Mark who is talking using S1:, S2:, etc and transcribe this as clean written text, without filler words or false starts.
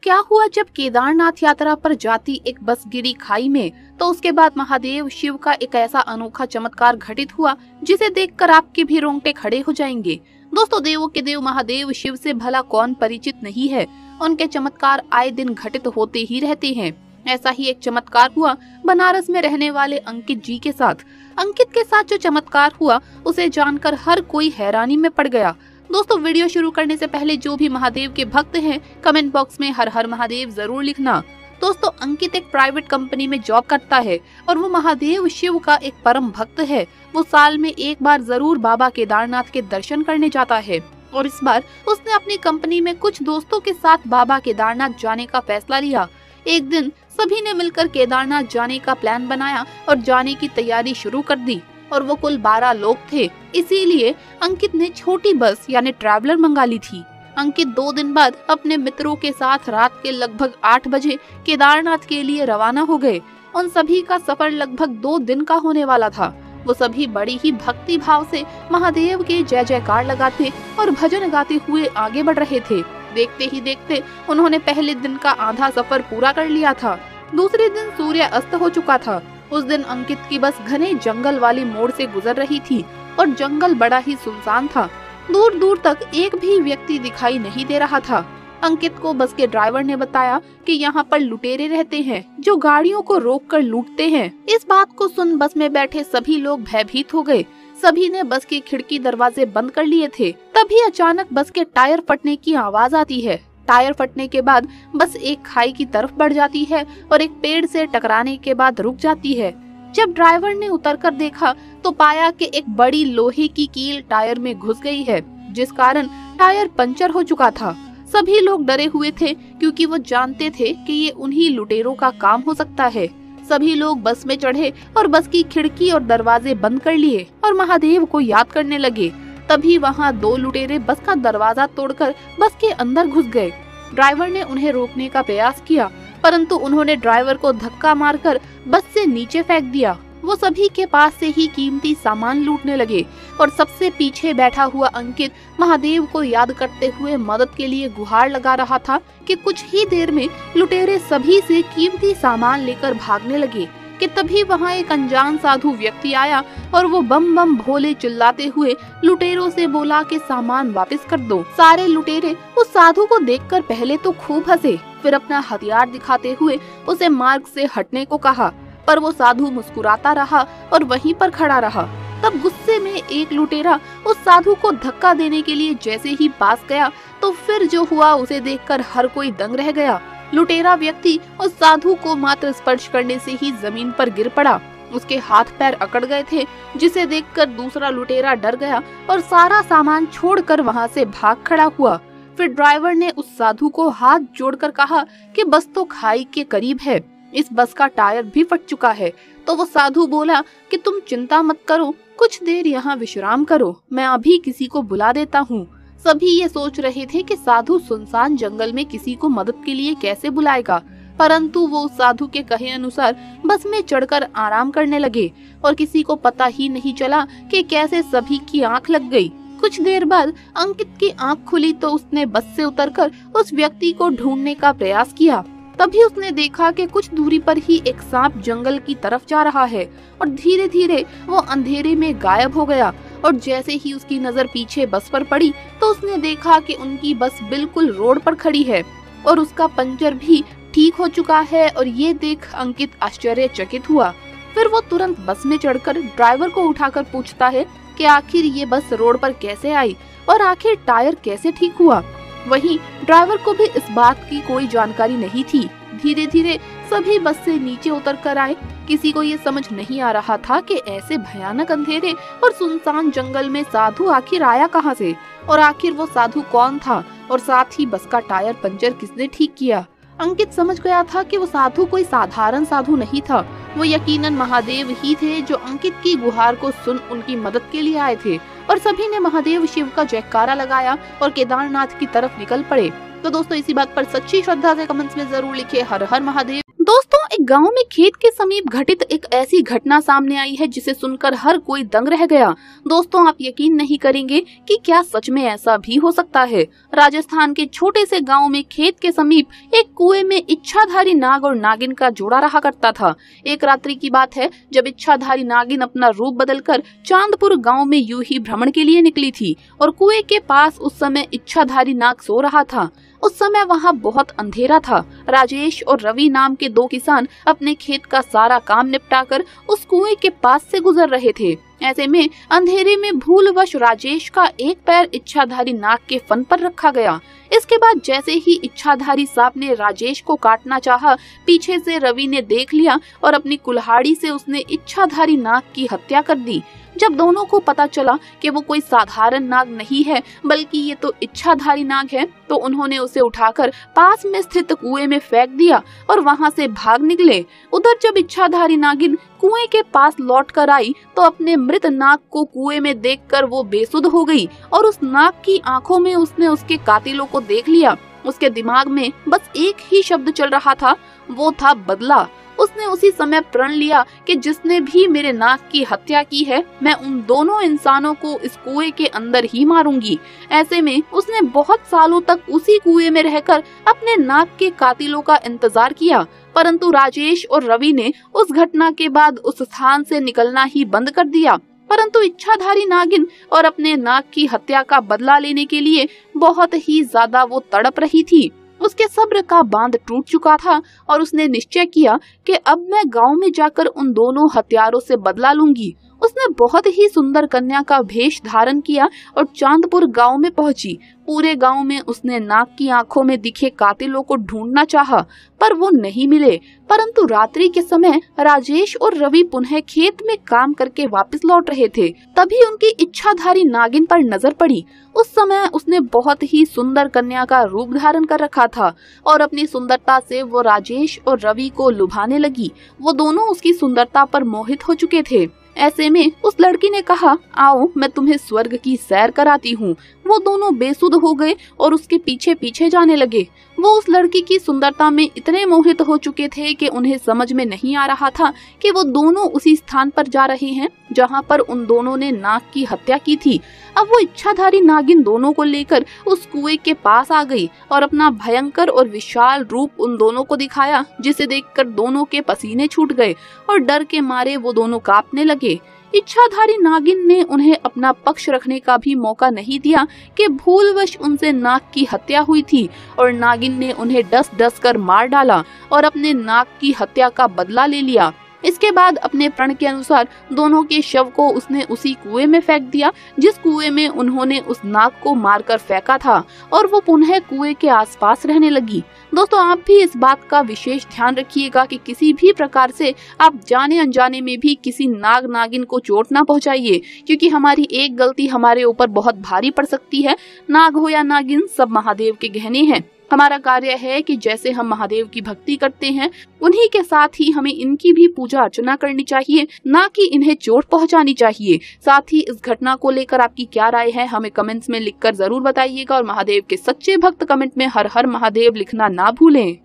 S1: क्या हुआ जब केदारनाथ यात्रा पर जाती एक बस गिरी खाई में, तो उसके बाद महादेव शिव का एक ऐसा अनोखा चमत्कार घटित हुआ जिसे देखकर आपके भी रोंगटे खड़े हो जाएंगे। दोस्तों, देवों के देव महादेव शिव से भला कौन परिचित नहीं है। उनके चमत्कार आए दिन घटित होते ही रहते हैं। ऐसा ही एक चमत्कार हुआ बनारस में रहने वाले अंकित जी के साथ। अंकित के साथ जो चमत्कार हुआ उसे जानकर हर कोई हैरानी में पड़ गया। दोस्तों, वीडियो शुरू करने से पहले जो भी महादेव के भक्त हैं कमेंट बॉक्स में हर हर महादेव जरूर लिखना। दोस्तों, अंकित एक प्राइवेट कंपनी में जॉब करता है और वो महादेव शिव का एक परम भक्त है। वो साल में एक बार जरूर बाबा केदारनाथ के दर्शन करने जाता है और इस बार उसने अपनी कंपनी में कुछ दोस्तों के साथ बाबा केदारनाथ जाने का फैसला लिया। एक दिन सभी ने मिलकर केदारनाथ जाने का प्लान बनाया और जाने की तैयारी शुरू कर दी और वो कुल 12 लोग थे। इसीलिए अंकित ने छोटी बस यानी ट्रैवलर मंगा ली थी। अंकित 2 दिन बाद अपने मित्रों के साथ रात के लगभग 8 बजे केदारनाथ के लिए रवाना हो गए। उन सभी का सफर लगभग 2 दिन का होने वाला था। वो सभी बड़ी ही भक्ति भाव से महादेव के जय जयकार लगाते और भजन गाते हुए आगे बढ़ रहे थे। देखते ही देखते उन्होंने पहले दिन का आधा सफर पूरा कर लिया था। दूसरे दिन सूर्य अस्त हो चुका था। उस दिन अंकित की बस घने जंगल वाली मोड़ से गुजर रही थी और जंगल बड़ा ही सुनसान था। दूर दूर तक एक भी व्यक्ति दिखाई नहीं दे रहा था। अंकित को बस के ड्राइवर ने बताया कि यहाँ पर लुटेरे रहते हैं जो गाड़ियों को रोककर लूटते हैं। इस बात को सुन बस में बैठे सभी लोग भयभीत हो गए। सभी ने बस की खिड़की दरवाजे बंद कर लिए थे। तभी अचानक बस के टायर फटने की आवाज आती है। टायर फटने के बाद बस एक खाई की तरफ बढ़ जाती है और एक पेड़ से टकराने के बाद रुक जाती है। जब ड्राइवर ने उतरकर देखा तो पाया कि एक बड़ी लोहे की कील टायर में घुस गई है, जिस कारण टायर पंचर हो चुका था। सभी लोग डरे हुए थे क्योंकि वो जानते थे कि ये उन्हीं लुटेरों का काम हो सकता है। सभी लोग बस में चढ़े और बस की खिड़की और दरवाजे बंद कर लिए और महादेव को याद करने लगे। तभी वहाँ 2 लुटेरे बस का दरवाजा तोड़कर बस के अंदर घुस गए। ड्राइवर ने उन्हें रोकने का प्रयास किया, परंतु उन्होंने ड्राइवर को धक्का मारकर बस से नीचे फेंक दिया। वो सभी के पास से ही कीमती सामान लूटने लगे और सबसे पीछे बैठा हुआ अंकित महादेव को याद करते हुए मदद के लिए गुहार लगा रहा था कि कुछ ही देर में लुटेरे सभी से कीमती सामान लेकर भागने लगे कि तभी वहाँ एक अनजान साधु व्यक्ति आया और वो बम बम भोले चिल्लाते हुए लुटेरों से बोला कि सामान वापस कर दो। सारे लुटेरे उस साधु को देखकर पहले तो खूब हंसे, फिर अपना हथियार दिखाते हुए उसे मार्ग से हटने को कहा, पर वो साधु मुस्कुराता रहा और वहीं पर खड़ा रहा। तब गुस्से में एक लुटेरा उस साधु को धक्का देने के लिए जैसे ही पास गया तो फिर जो हुआ उसे देखकर हर कोई दंग रह गया। लुटेरा व्यक्ति उस साधु को मात्र स्पर्श करने से ही जमीन पर गिर पड़ा। उसके हाथ पैर अकड़ गए थे, जिसे देखकर दूसरा लुटेरा डर गया और सारा सामान छोड़कर वहां से भाग खड़ा हुआ। फिर ड्राइवर ने उस साधु को हाथ जोड़कर कहा कि बस तो खाई के करीब है, इस बस का टायर भी फट चुका है। तो वो साधु बोला कि तुम चिंता मत करो, कुछ देर यहाँ विश्राम करो, मैं अभी किसी को बुला देता हूँ। सभी ये सोच रहे थे कि साधु सुनसान जंगल में किसी को मदद के लिए कैसे बुलाएगा, परंतु वो उस साधु के कहे अनुसार बस में चढ़कर आराम करने लगे और किसी को पता ही नहीं चला कि कैसे सभी की आंख लग गई। कुछ देर बाद अंकित की आंख खुली तो उसने बस से उतरकर उस व्यक्ति को ढूंढने का प्रयास किया। तभी उसने देखा कि कुछ दूरी पर ही एक सांप जंगल की तरफ जा रहा है और धीरे धीरे वो अंधेरे में गायब हो गया। और जैसे ही उसकी नजर पीछे बस पर पड़ी तो उसने देखा कि उनकी बस बिल्कुल रोड पर खड़ी है और उसका पंचर भी ठीक हो चुका है। और ये देख अंकित आश्चर्यचकित हुआ। फिर वो तुरंत बस में चढ़कर ड्राइवर को उठाकर पूछता है कि आखिर ये बस रोड पर कैसे आई और आखिर टायर कैसे ठीक हुआ। वहीं ड्राइवर को भी इस बात की कोई जानकारी नहीं थी। धीरे धीरे सभी बस से नीचे उतर कर आए। किसी को ये समझ नहीं आ रहा था कि ऐसे भयानक अंधेरे और सुनसान जंगल में साधु आखिर आया कहां से और आखिर वो साधु कौन था और साथ ही बस का टायर पंचर किसने ठीक किया। अंकित समझ गया था कि वो साधु कोई साधारण साधु नहीं था, वो यकीनन महादेव ही थे जो अंकित की गुहार को सुन उनकी मदद के लिए आए थे। और सभी ने महादेव शिव का जयकारा लगाया और केदारनाथ की तरफ निकल पड़े। तो दोस्तों, इसी बात पर सच्ची श्रद्धा से कमेंट्स में जरूर लिखिए हर हर महादेव। दोस्तों, एक गांव में खेत के समीप घटित एक ऐसी घटना सामने आई है जिसे सुनकर हर कोई दंग रह गया। दोस्तों, आप यकीन नहीं करेंगे कि क्या सच में ऐसा भी हो सकता है। राजस्थान के छोटे से गांव में खेत के समीप एक कुएं में इच्छाधारी नाग और नागिन का जोड़ा रहा करता था। एक रात्रि की बात है जब इच्छाधारी नागिन अपना रूप बदलकर चांदपुर गांव में यूं ही भ्रमण के लिए निकली थी और कुएं के पास उस समय इच्छाधारी नाग सो रहा था। उस समय वहाँ बहुत अंधेरा था। राजेश और रवि नाम के दो किसान अपने खेत का सारा काम निपटाकर उस कुएं के पास से गुजर रहे थे। ऐसे में अंधेरे में भूलवश राजेश का एक पैर इच्छाधारी नाग के फन पर रखा गया। इसके बाद जैसे ही इच्छाधारी सांप ने राजेश को काटना चाहा, पीछे से रवि ने देख लिया और अपनी कुल्हाड़ी से उसने इच्छाधारी नाग की हत्या कर दी। जब दोनों को पता चला कि वो कोई साधारण नाग नहीं है बल्कि ये तो इच्छाधारी नाग है, तो उन्होंने उसे उठाकर पास में स्थित कुएं में फेंक दिया और वहां से भाग निकले। उधर जब इच्छाधारी नागिन कुएं के पास लौट कर आई तो अपने मृत नाग को कुएं में देखकर वो बेसुध हो गई और उस नाग की आंखों में उसने उसके कातिलों को देख लिया। उसके दिमाग में बस एक ही शब्द चल रहा था, वो था बदला। उसने उसी समय प्रण लिया कि जिसने भी मेरे नाग की हत्या की है, मैं उन दोनों इंसानों को इस कुएं के अंदर ही मारूंगी। ऐसे में उसने बहुत सालों तक उसी कुएं में रहकर अपने नाग के कातिलों का इंतजार किया, परंतु राजेश और रवि ने उस घटना के बाद उस स्थान से निकलना ही बंद कर दिया। परंतु इच्छाधारी नागिन और अपने नाग की हत्या का बदला लेने के लिए बहुत ही ज्यादा वो तड़प रही थी। उसके सब्र का बांध टूट चुका था और उसने निश्चय किया कि अब मैं गांव में जाकर उन दोनों हत्यारों से बदला लूंगी। उसने बहुत ही सुंदर कन्या का भेष धारण किया और चांदपुर गांव में पहुंची। पूरे गांव में उसने नाग की आंखों में दिखे कातिलों को ढूंढना चाहा, पर वो नहीं मिले। परंतु रात्रि के समय राजेश और रवि पुनः खेत में काम करके वापस लौट रहे थे। तभी उनकी इच्छाधारी नागिन पर नजर पड़ी। उस समय उसने बहुत ही सुंदर कन्या का रूप धारण कर रखा था और अपनी सुंदरता से वो राजेश और रवि को लुभाने लगी। वो दोनों उसकी सुंदरता पर मोहित हो चुके थे। ऐसे में उस लड़की ने कहा, आओ मैं तुम्हें स्वर्ग की सैर कराती हूँ। वो दोनों बेसुध हो गए और उसके पीछे पीछे जाने लगे। वो उस लड़की की सुंदरता में इतने मोहित हो चुके थे कि उन्हें समझ में नहीं आ रहा था कि वो दोनों उसी स्थान पर जा रहे हैं जहाँ पर उन दोनों ने नाग की हत्या की थी। अब वो इच्छाधारी नागिन दोनों को लेकर उस कुएं के पास आ गई और अपना भयंकर और विशाल रूप उन दोनों को दिखाया, जिसे देखकर दोनों के पसीने छूट गए और डर के मारे वो दोनों कांपने लगे। इच्छाधारी नागिन ने उन्हें अपना पक्ष रखने का भी मौका नहीं दिया कि भूलवश उनसे नाग की हत्या हुई थी और नागिन ने उन्हें डस डस कर मार डाला और अपने नाग की हत्या का बदला ले लिया। इसके बाद अपने प्रण के अनुसार दोनों के शव को उसने उसी कुएं में फेंक दिया जिस कुएं में उन्होंने उस नाग को मारकर फेंका था और वो पुनः कुएं के आसपास रहने लगी। दोस्तों, आप भी इस बात का विशेष ध्यान रखिएगा कि किसी भी प्रकार से आप जाने अनजाने में भी किसी नाग नागिन को चोट ना पहुंचाइए, क्योंकि हमारी एक गलती हमारे ऊपर बहुत भारी पड़ सकती है। नाग हो या नागिन, सब महादेव के गहने हैं। हमारा कार्य है कि जैसे हम महादेव की भक्ति करते हैं, उन्हीं के साथ ही हमें इनकी भी पूजा अर्चना करनी चाहिए, ना कि इन्हें चोट पहुंचानी चाहिए। साथ ही इस घटना को लेकर आपकी क्या राय है, हमें कमेंट्स में लिखकर जरूर बताइएगा और महादेव के सच्चे भक्त कमेंट में हर हर महादेव लिखना ना भूलें।